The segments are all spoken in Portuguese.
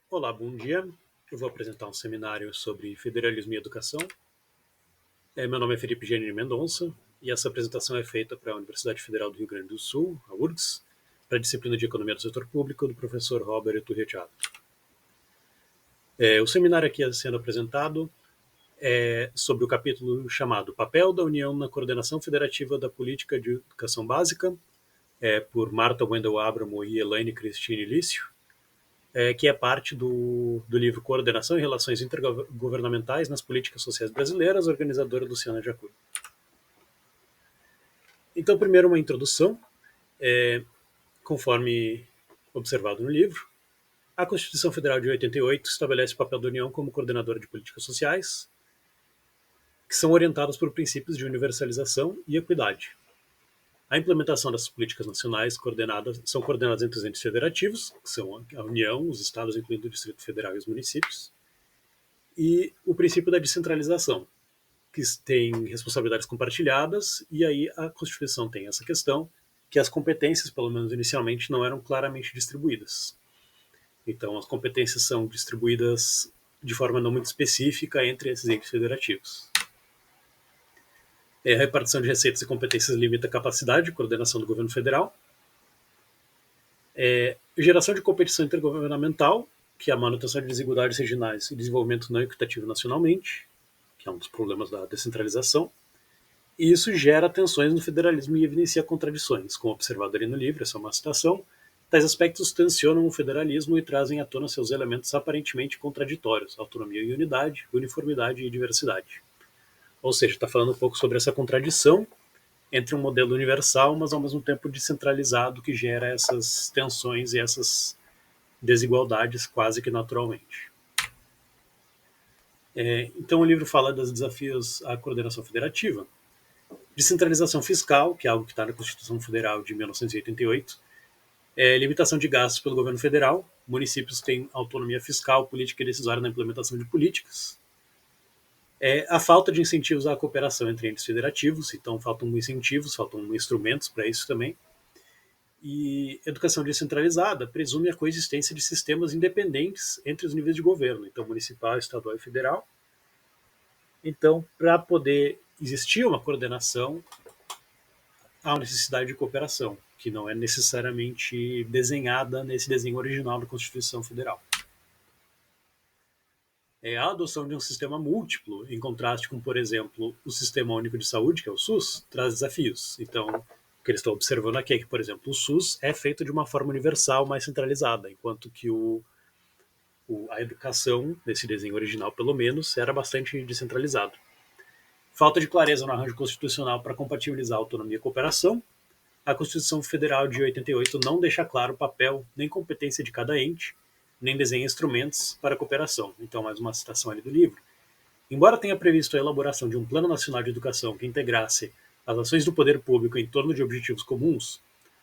Olá, bom dia. Eu vou apresentar um seminário sobre federalismo e educação. Meu nome é Felipe Giannini Mendonça e essa apresentação é feita para a Universidade Federal do Rio Grande do Sul, a URGS, para a disciplina de Economia do Setor Público do professor Robert Turretiato. O seminário aqui sendo apresentado é sobre o capítulo chamado Papel da União na Coordenação Federativa da Política de Educação Básica, por Marta Wendel Abramo e Elaine Cristine Lício, que é parte do livro Coordenação e Relações Intergovernamentais nas Políticas Sociais Brasileiras, organizadora Luciana Jacuri. Então, primeiro uma introdução, conforme observado no livro. A Constituição Federal de 88 estabelece o papel da União como coordenadora de políticas sociais, que são orientadas por princípios de universalização e equidade. A implementação dessas políticas nacionais são coordenadas entre os entes federativos, que são a União, os estados, incluindo o Distrito Federal e os municípios, e o princípio da descentralização, que tem responsabilidades compartilhadas, e aí a Constituição tem essa questão que as competências, pelo menos inicialmente, não eram claramente distribuídas. Então, as competências são distribuídas de forma não muito específica entre esses entes federativos. A repartição de receitas e competências limita a capacidade de coordenação do governo federal. Geração de competição intergovernamental, que é a manutenção de desigualdades regionais e desenvolvimento não equitativo nacionalmente, que é um dos problemas da descentralização. E isso gera tensões no federalismo e evidencia contradições, como observado ali no livro, essa é uma citação. Tais aspectos tensionam o federalismo e trazem à tona seus elementos aparentemente contraditórios: autonomia e unidade, uniformidade e diversidade. Ou seja, está falando um pouco sobre essa contradição entre um modelo universal, mas ao mesmo tempo descentralizado, que gera essas tensões e essas desigualdades quase que naturalmente. Então o livro fala dos desafios à coordenação federativa. Descentralização fiscal, que é algo que está na Constituição Federal de 1988, limitação de gastos pelo governo federal, municípios têm autonomia fiscal, política e decisória na implementação de políticas. A falta de incentivos à cooperação entre entes federativos, então faltam incentivos, faltam instrumentos para isso também. E educação descentralizada presume a coexistência de sistemas independentes entre os níveis de governo, então municipal, estadual e federal. Então, para poder existir uma coordenação, há necessidade de cooperação, que não é necessariamente desenhada nesse desenho original da Constituição Federal. A adoção de um sistema múltiplo, em contraste com, por exemplo, o Sistema Único de Saúde, que é o SUS, traz desafios. Então, o que eles estão observando aqui é que, por exemplo, o SUS é feito de uma forma universal, mais centralizada, enquanto que a educação, nesse desenho original pelo menos, era bastante descentralizado. Falta de clareza no arranjo constitucional para compatibilizar autonomia e cooperação. A Constituição Federal de 88 não deixa claro o papel nem competência de cada ente, nem desenha instrumentos para a cooperação. Então, mais uma citação ali do livro. Embora tenha previsto a elaboração de um Plano Nacional de Educação que integrasse as ações do poder público em torno de objetivos comuns,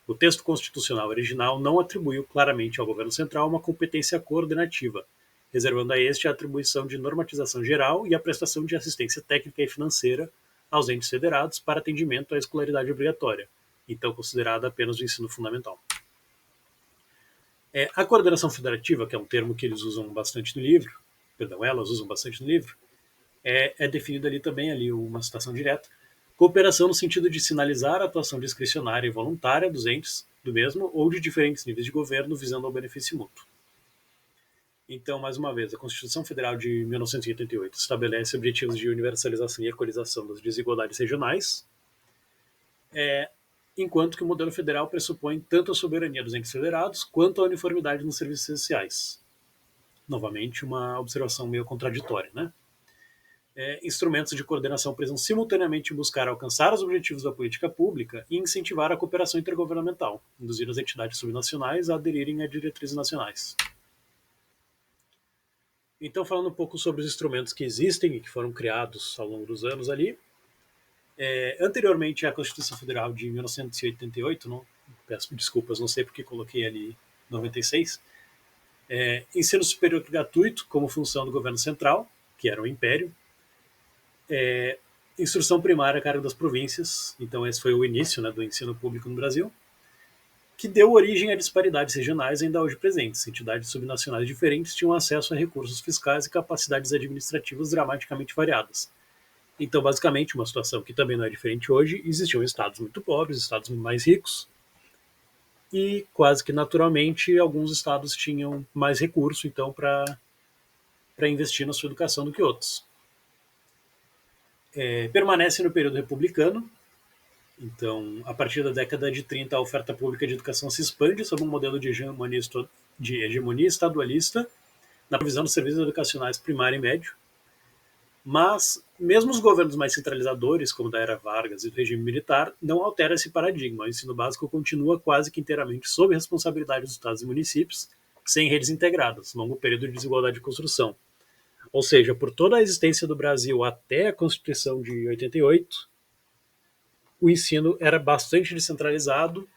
o texto constitucional original não atribuiu claramente ao governo central uma competência coordenativa, reservando a este a atribuição de normatização geral e a prestação de assistência técnica e financeira aos entes federados para atendimento à escolaridade obrigatória, então considerada apenas o ensino fundamental. A coordenação federativa, que é um termo que eles usam bastante no livro, elas usam bastante no livro, é definida ali também, ali uma citação direta, cooperação no sentido de sinalizar a atuação discricionária e voluntária dos entes do mesmo ou de diferentes níveis de governo visando ao benefício mútuo. Então, mais uma vez, a Constituição Federal de 1988 estabelece objetivos de universalização e equalização das desigualdades regionais, enquanto que o modelo federal pressupõe tanto a soberania dos entes federados quanto a uniformidade nos serviços essenciais. Novamente, uma observação meio contraditória, né? Instrumentos de coordenação precisam simultaneamente buscar alcançar os objetivos da política pública e incentivar a cooperação intergovernamental, induzir as entidades subnacionais a aderirem a diretrizes nacionais. Então, falando um pouco sobre os instrumentos que existem e que foram criados ao longo dos anos ali, anteriormente à Constituição Federal de 1988, não, peço desculpas, não sei porque coloquei ali 96, ensino superior gratuito como função do governo central, que era o Império, instrução primária a cargo das províncias, então esse foi o início, né, do ensino público no Brasil, que deu origem a disparidades regionais ainda hoje presentes. Entidades subnacionais diferentes tinham acesso a recursos fiscais e capacidades administrativas dramaticamente variadas. Então, basicamente, uma situação que também não é diferente hoje, existiam estados muito pobres, estados mais ricos, e quase que naturalmente alguns estados tinham mais recurso, então, para investir na sua educação do que outros. Permanece no período republicano, então, a partir da década de 30, a oferta pública de educação se expande sob um modelo de hegemonia estadualista na provisão dos serviços educacionais primário e médio. Mas, mesmo os governos mais centralizadores, como da era Vargas e do regime militar, não alteram esse paradigma. O ensino básico continua quase que inteiramente sob responsabilidade dos estados e municípios, sem redes integradas, longo período de desigualdade de construção. Ou seja, por toda a existência do Brasil até a Constituição de 88, o ensino era bastante descentralizado,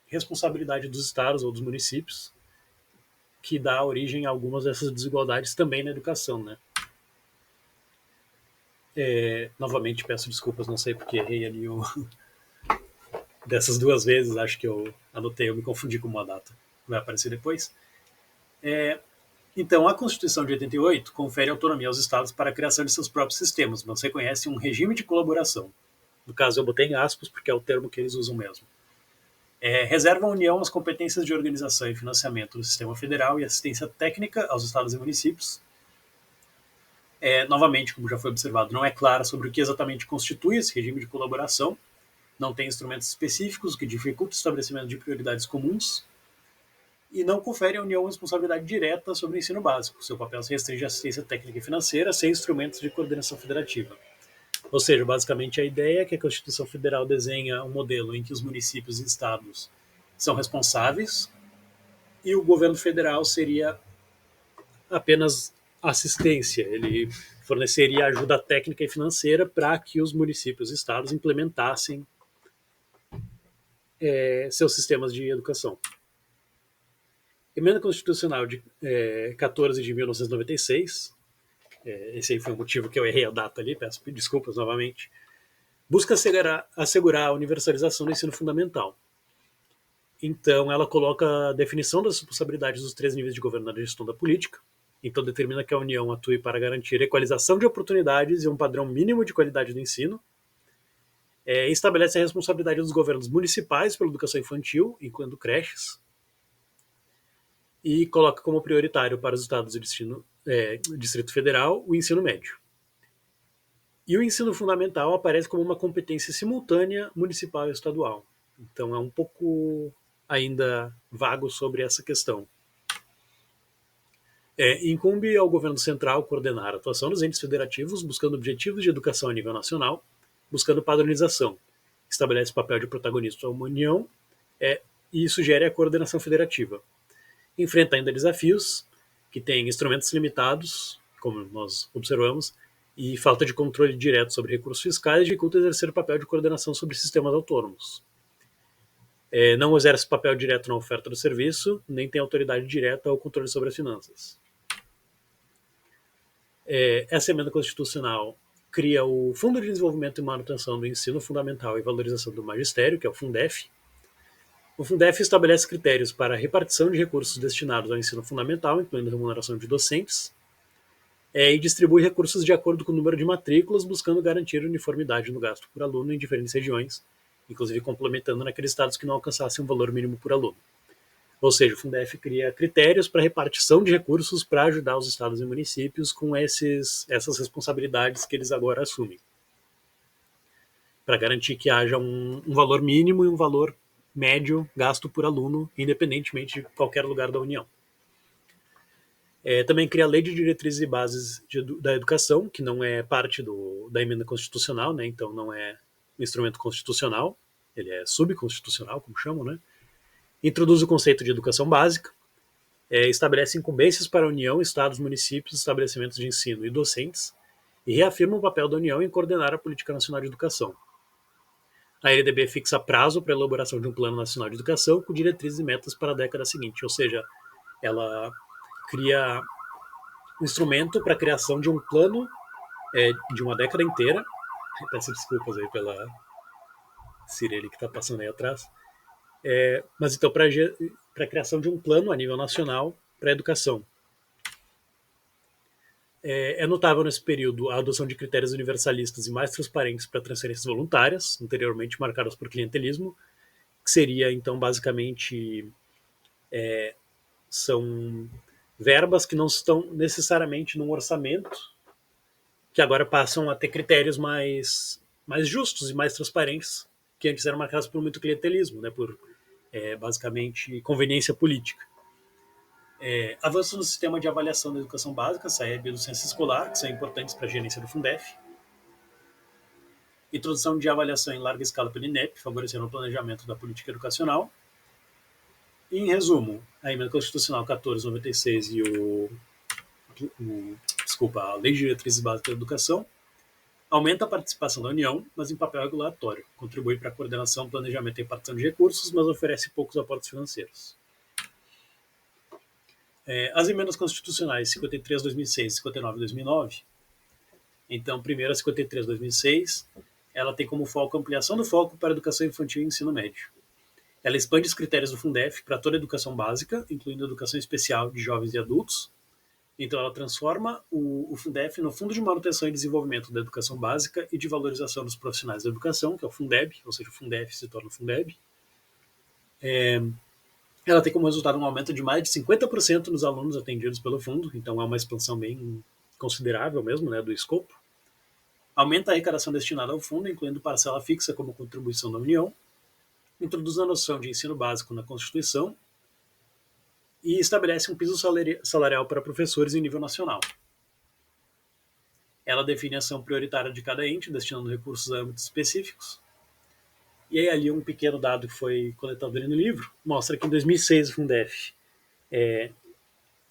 responsabilidade dos estados ou dos municípios, que dá origem a algumas dessas desigualdades também na educação, né? Novamente peço desculpas, não sei porque errei ali dessas duas vezes, acho que eu anotei, eu me confundi com uma data, vai aparecer depois. Então, a Constituição de 88 confere autonomia aos estados para a criação de seus próprios sistemas, mas reconhece um regime de colaboração. No caso, eu botei em aspas porque é o termo que eles usam mesmo. Reserva à União as competências de organização e financiamento do sistema federal e assistência técnica aos estados e municípios. Novamente, como já foi observado, não é clara sobre o que exatamente constitui esse regime de colaboração, não tem instrumentos específicos, o que dificulta o estabelecimento de prioridades comuns, e não confere à União responsabilidade direta sobre o ensino básico. Seu papel se restringe à assistência técnica e financeira, sem instrumentos de coordenação federativa. Ou seja, basicamente a ideia é que a Constituição Federal desenha um modelo em que os municípios e estados são responsáveis e o governo federal seria apenas assistência. Ele forneceria ajuda técnica e financeira para que os municípios e estados implementassem seus sistemas de educação. Emenda Constitucional de 14 de 1996, esse aí foi o motivo que eu errei a data ali, peço desculpas novamente, busca assegurar a universalização do ensino fundamental. Então, ela coloca a definição das responsabilidades dos 3 níveis de governo na gestão da política. Então, determina que a União atue para garantir a equalização de oportunidades e um padrão mínimo de qualidade do ensino. Estabelece a responsabilidade dos governos municipais pela educação infantil, incluindo creches. E coloca como prioritário para os estados e Distrito Federal o ensino médio. E o ensino fundamental aparece como uma competência simultânea municipal e estadual. Então é um pouco ainda vago sobre essa questão. Incumbe ao governo central coordenar a atuação dos entes federativos, buscando objetivos de educação a nível nacional, buscando padronização. Estabelece o papel de protagonista da União e sugere a coordenação federativa. Enfrenta ainda desafios que têm instrumentos limitados, como nós observamos, e falta de controle direto sobre recursos fiscais dificulta exercer o papel de coordenação sobre sistemas autônomos. Não exerce papel direto na oferta do serviço, nem tem autoridade direta ao controle sobre as finanças. Essa emenda constitucional cria o Fundo de Desenvolvimento e Manutenção do Ensino Fundamental e Valorização do Magistério, que é o Fundef. O Fundef estabelece critérios para a repartição de recursos destinados ao ensino fundamental, incluindo remuneração de docentes, e distribui recursos de acordo com o número de matrículas, buscando garantir uniformidade no gasto por aluno em diferentes regiões, inclusive complementando naqueles estados que não alcançassem um valor mínimo por aluno. Ou seja, o Fundef cria critérios para repartição de recursos para ajudar os estados e municípios com essas responsabilidades que eles agora assumem, para garantir que haja um valor mínimo e um valor médio gasto por aluno, independentemente de qualquer lugar da União. Também cria a Lei de Diretrizes e Bases da Educação, que não é parte da emenda constitucional, né? Então não é um instrumento constitucional, ele é subconstitucional, como chamam, né? Introduz o conceito de educação básica, estabelece incumbências para a União, estados, municípios, estabelecimentos de ensino e docentes, e reafirma o papel da União em coordenar a Política Nacional de Educação. A LDB fixa prazo para a elaboração de um Plano Nacional de Educação com diretrizes e metas para a década seguinte, ou seja, ela cria um instrumento para a criação de um plano de uma década inteira. Peço desculpas aí pela sirene que está passando aí atrás. Mas então, para a criação de um plano a nível nacional para a educação. É notável nesse período a adoção de critérios universalistas e mais transparentes para transferências voluntárias, anteriormente marcadas por clientelismo, que seria, então, basicamente, são verbas que não estão necessariamente num orçamento, que agora passam a ter critérios mais justos e mais transparentes, que antes eram marcados por muito clientelismo, né, por, basicamente, conveniência política. Avanços no sistema de avaliação da educação básica, SAEB e do censo escolar, que são importantes para a gerência do Fundef. Introdução de avaliação em larga escala pelo INEP, favorecendo o planejamento da política educacional. E, em resumo, a emenda constitucional 1496 e a Lei de Diretrizes Básicas da Educação aumenta a participação da União, mas em papel regulatório, contribui para a coordenação, planejamento e repartição de recursos, mas oferece poucos aportes financeiros. As emendas constitucionais 53/2006 e 59/2009, então, primeiro a 53/2006, ela tem como foco a ampliação do foco para a educação infantil e ensino médio. Ela expande os critérios do Fundef para toda a educação básica, incluindo a educação especial de jovens e adultos. Então, ela transforma o Fundef no Fundo de Manutenção e Desenvolvimento da Educação Básica e de Valorização dos Profissionais da Educação, que é o Fundeb, ou seja, o Fundef se torna o Fundeb. Ela tem como resultado um aumento de mais de 50% nos alunos atendidos pelo fundo, então é uma expansão bem considerável mesmo, né, do escopo. Aumenta a arrecadação destinada ao fundo, incluindo parcela fixa como contribuição da União. Introduz a noção de ensino básico na Constituição e estabelece um piso salarial para professores em nível nacional. Ela define a ação prioritária de cada ente, destinando recursos a âmbitos específicos. E aí ali um pequeno dado que foi coletado ali no livro mostra que em 2006 o Fundef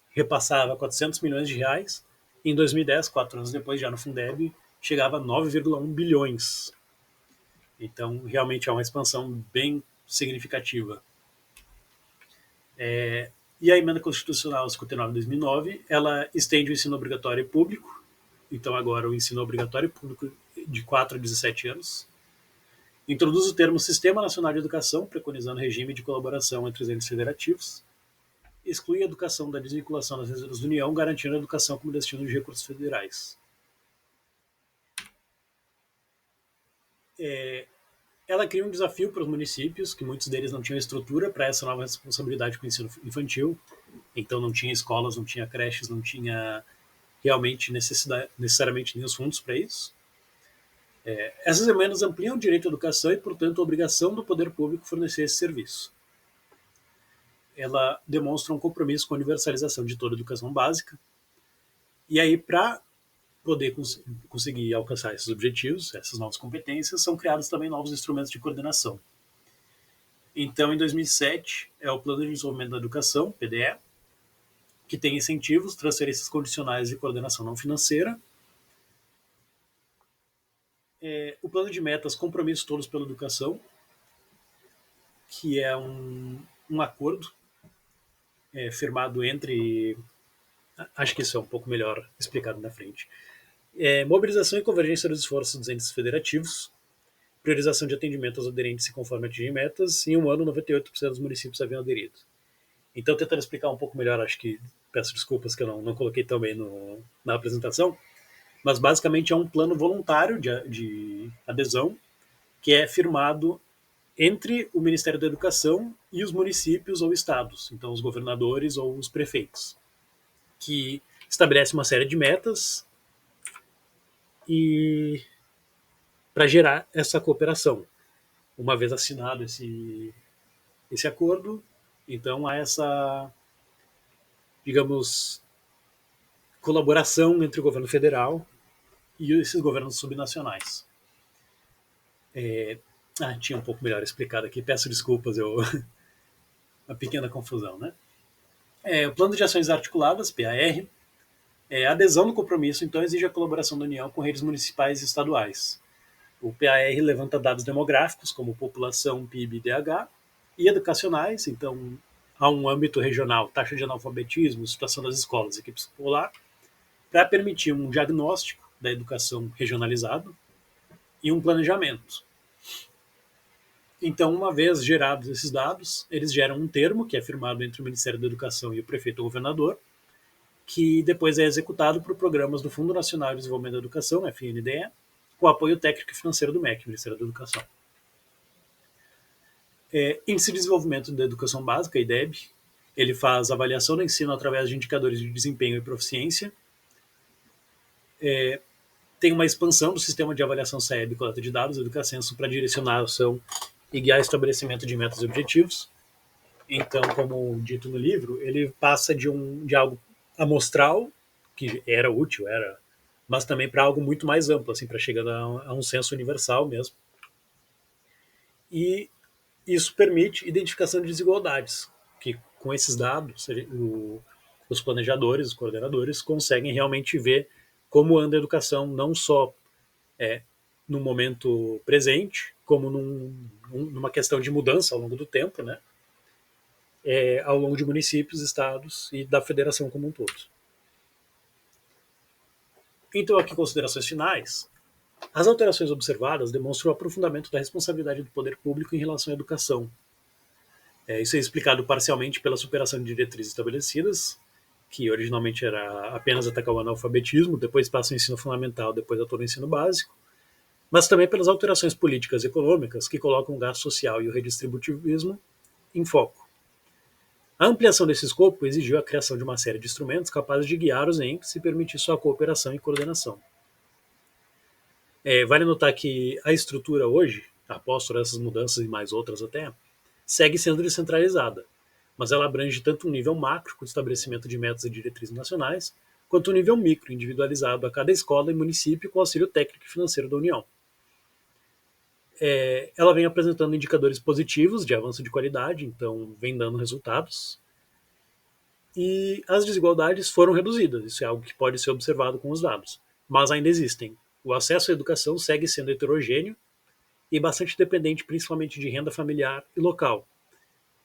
repassava 400 milhões de reais, e em 2010, 4 anos depois, já no Fundeb, chegava a 9,1 bilhões. Então, realmente é uma expansão bem significativa. E a emenda constitucional 59 de 2009, ela estende o ensino obrigatório público, então agora o ensino obrigatório público de 4 a 17 anos. Introduz o termo Sistema Nacional de Educação, preconizando regime de colaboração entre os entes federativos. Exclui a educação da desvinculação das reservas da União, garantindo a educação como destino de recursos federais. Ela cria um desafio para os municípios, que muitos deles não tinham estrutura para essa nova responsabilidade com o ensino infantil. Então não tinha escolas, não tinha creches, não tinha realmente necessariamente nem os fundos para isso. Essas emendas ampliam o direito à educação e, portanto, a obrigação do poder público fornecer esse serviço. Ela demonstra um compromisso com a universalização de toda a educação básica. E aí, para poder conseguir alcançar esses objetivos, essas novas competências, são criados também novos instrumentos de coordenação. Então, em 2007, é o Plano de Desenvolvimento da Educação, PDE, que tem incentivos, transferências condicionais e coordenação não financeira. O Plano de Metas, Compromissos Todos pela Educação, que é um acordo firmado entre... Acho que isso é um pouco melhor explicado na frente. Mobilização e convergência dos esforços dos entes federativos, priorização de atendimento aos aderentes conforme atingir metas, em um ano 98% dos municípios haviam aderido. Então, tentando explicar um pouco melhor, acho que peço desculpas que eu não coloquei tão bem na apresentação, mas basicamente é um plano voluntário de adesão que é firmado entre o Ministério da Educação e os municípios ou estados, então os governadores ou os prefeitos, que estabelece uma série de metas e para gerar essa cooperação. Uma vez assinado esse acordo, então há essa, digamos, colaboração entre o governo federal e esses governos subnacionais. Tinha um pouco melhor explicado aqui, peço desculpas, uma pequena confusão, né? O Plano de Ações Articuladas, PAR, a adesão do compromisso, então, exige a colaboração da União com redes municipais e estaduais. O PAR levanta dados demográficos, como população, PIB e DH, e educacionais, então, há um âmbito regional, taxa de analfabetismo, situação das escolas, equipe escolar, para permitir um diagnóstico da educação regionalizado e um planejamento. Então, uma vez gerados esses dados, eles geram um termo que é firmado entre o Ministério da Educação e o prefeito ou governador, que depois é executado por programas do Fundo Nacional de Desenvolvimento da Educação, FNDE, com apoio técnico e financeiro do MEC, Ministério da Educação. Índice de Desenvolvimento da Educação Básica, IDEB, ele faz avaliação do ensino através de indicadores de desempenho e proficiência. Tem uma expansão do sistema de avaliação SAEB e coleta de dados, Educacenso, para direcionar a ação e guiar o estabelecimento de metas e objetivos. Então, como dito no livro, ele passa de algo amostral, que era útil, mas também para algo muito mais amplo, assim, para chegar a um senso universal mesmo. E isso permite identificação de desigualdades, que com esses dados, os planejadores, os coordenadores, conseguem realmente ver como anda a educação, não só no momento presente, como numa questão de mudança ao longo do tempo, né? Ao longo de municípios, estados e da federação como um todo. Então, aqui, considerações finais. As alterações observadas demonstram o aprofundamento da responsabilidade do poder público em relação à educação. Isso é explicado parcialmente pela superação de diretrizes estabelecidas, que originalmente era apenas atacar o analfabetismo, depois passa o ensino fundamental, depois a todo o ensino básico, mas também pelas alterações políticas e econômicas que colocam o gasto social e o redistributivismo em foco. A ampliação desse escopo exigiu a criação de uma série de instrumentos capazes de guiar os entes e permitir sua cooperação e coordenação. Vale notar que a estrutura hoje, após todas essas mudanças e mais outras até, segue sendo descentralizada, mas ela abrange tanto um nível macro, com o estabelecimento de metas e diretrizes nacionais, quanto um nível micro, individualizado a cada escola e município com auxílio técnico e financeiro da União. Ela vem apresentando indicadores positivos de avanço de qualidade, então vem dando resultados, e as desigualdades foram reduzidas, isso é algo que pode ser observado com os dados, mas ainda existem. O acesso à educação segue sendo heterogêneo e bastante dependente principalmente de renda familiar e local.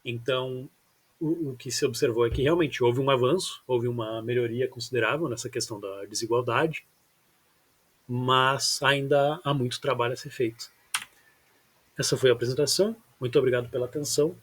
Então, o que se observou é que realmente houve um avanço, houve uma melhoria considerável nessa questão da desigualdade, mas ainda há muito trabalho a ser feito. Essa foi a apresentação. Muito obrigado pela atenção